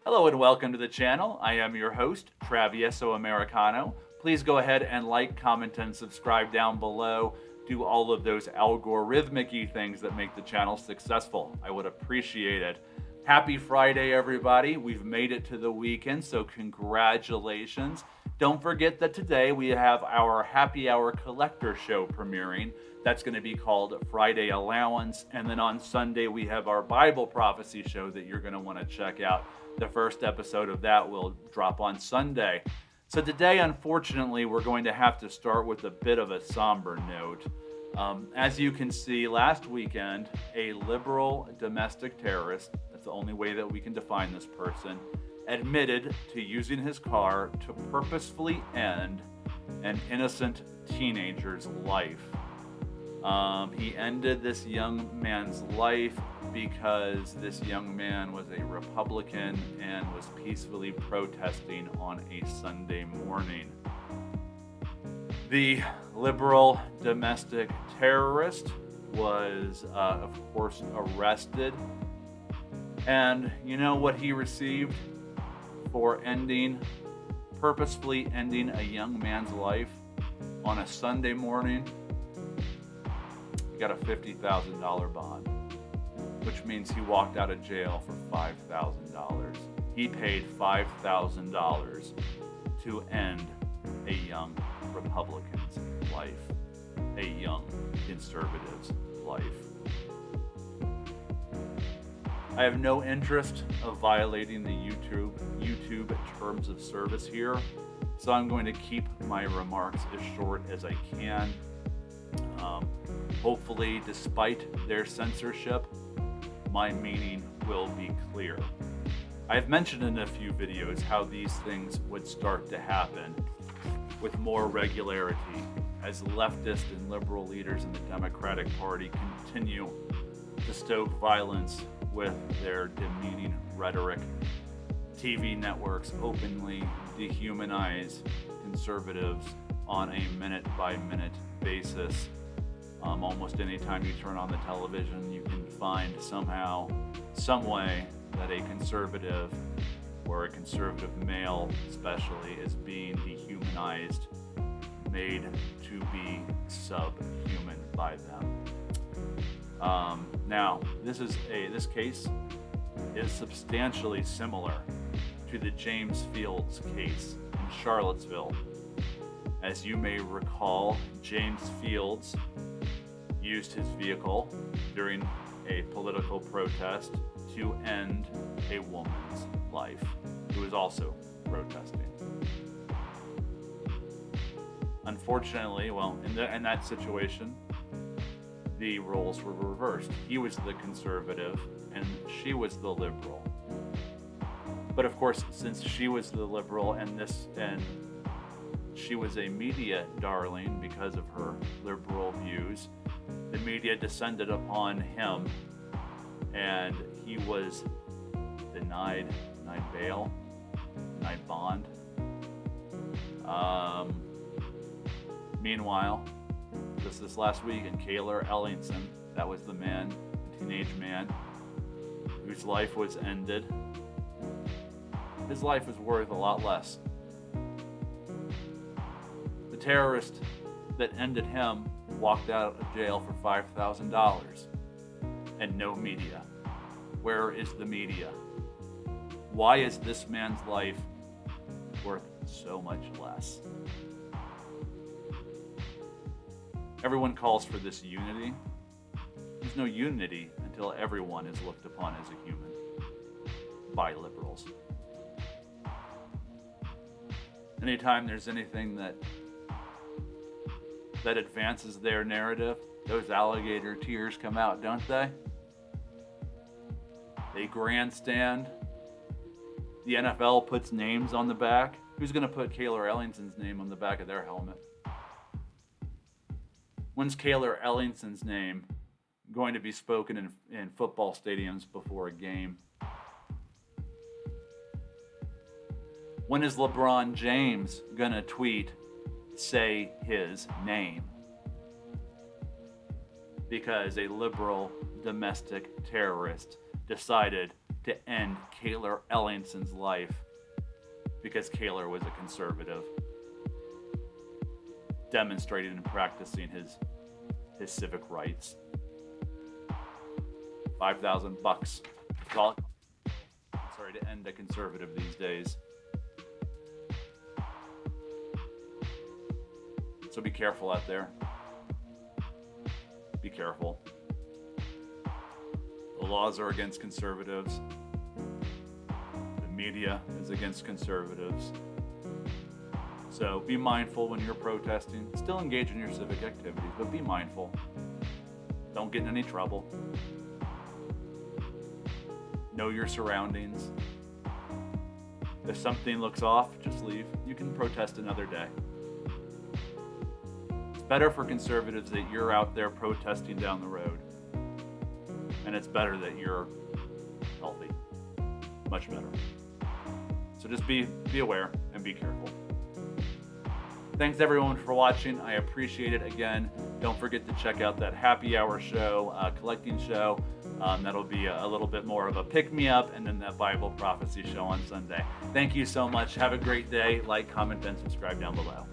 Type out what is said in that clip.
Hello and welcome to the channel. I am your host, Travieso Americano. Please go ahead and like, comment, and subscribe down below. Do all of those algorithmic-y things that make the channel successful. I would appreciate it. Happy Friday, everybody. We've made it to the weekend, so congratulations. Don't forget that today we have our Happy Hour Collector Show premiering. That's going to be called Friday Allowance. And then on Sunday, we have our Bible Prophecy Show that you're going to want to check out. The first episode of that will drop on Sunday. So today, unfortunately, we're going to have to start with a bit of a somber note. As you can see, last weekend, a liberal domestic terrorist, that's the only way that we can define this person, admitted to using his car to purposefully end an innocent teenager's life. He ended this young man's life because this young man was a Republican and was peacefully protesting on a Sunday morning. The liberal domestic terrorist was, of course, arrested. And you know what he received for purposefully ending a young man's life on a Sunday morning? He got a $50,000 bond, which means he walked out of jail for $5,000. He paid $5,000 to end a young Republican's life, a young conservative's life. I have no interest of violating the YouTube terms of service here, so I'm going to keep my remarks as short as I can. Hopefully, despite their censorship, my meaning will be clear. I've mentioned in a few videos how these things would start to happen with more regularity as leftist and liberal leaders in the Democratic Party continue to stoke violence with their demeaning rhetoric. TV networks openly dehumanize conservatives on a minute-by-minute basis. Almost any time you turn on the television, you can find somehow, some way that a conservative or a conservative male especially is being dehumanized, made to be subhuman by them. Now, this case is substantially similar to the James Fields case in Charlottesville. As you may recall, James Fields used his vehicle during a political protest to end a woman's life who was also protesting. Unfortunately, in that situation, the roles were reversed. He was the conservative and she was the liberal. But of course, since she was the liberal and she was a media darling because of her liberal views, the media descended upon him and he was denied bail, denied bond. Meanwhile, just this last week in Cayler Ellingson, that was the man, the teenage man, whose life was ended. His life is worth a lot less. The terrorist that ended him walked out of jail for $5,000 and no media. Where is the media? Why is this man's life worth so much less? Everyone calls for this unity. There's no unity until everyone is looked upon as a human by liberals. Anytime there's anything that advances their narrative, those alligator tears come out, don't they? They grandstand. The NFL puts names on the back. Who's going to put Cayler Ellingson's name on the back of their helmet? When's Cayler Ellingson's name going to be spoken in football stadiums before a game? When is LeBron James going to tweet, say his name? Because a liberal domestic terrorist decided to end Cayler Ellingson's life because Cayler was a conservative, demonstrating and practicing his civic rights. $5,000. Sorry, to end a conservative these days. So be careful out there. Be careful. The laws are against conservatives. The media is against conservatives. So be mindful when you're protesting. Still engage in your civic activities, but be mindful. Don't get in any trouble. Know your surroundings. If something looks off, just leave. You can protest another day. It's better for conservatives that you're out there protesting down the road. And it's better that you're healthy. Much better. So just be aware and be careful. Thanks everyone for watching. I appreciate it. Again, don't forget to check out that happy hour show, collecting show. That'll be a little bit more of a pick-me-up, and then that Bible prophecy show on Sunday. Thank you so much. Have a great day. Like, comment, and subscribe down below.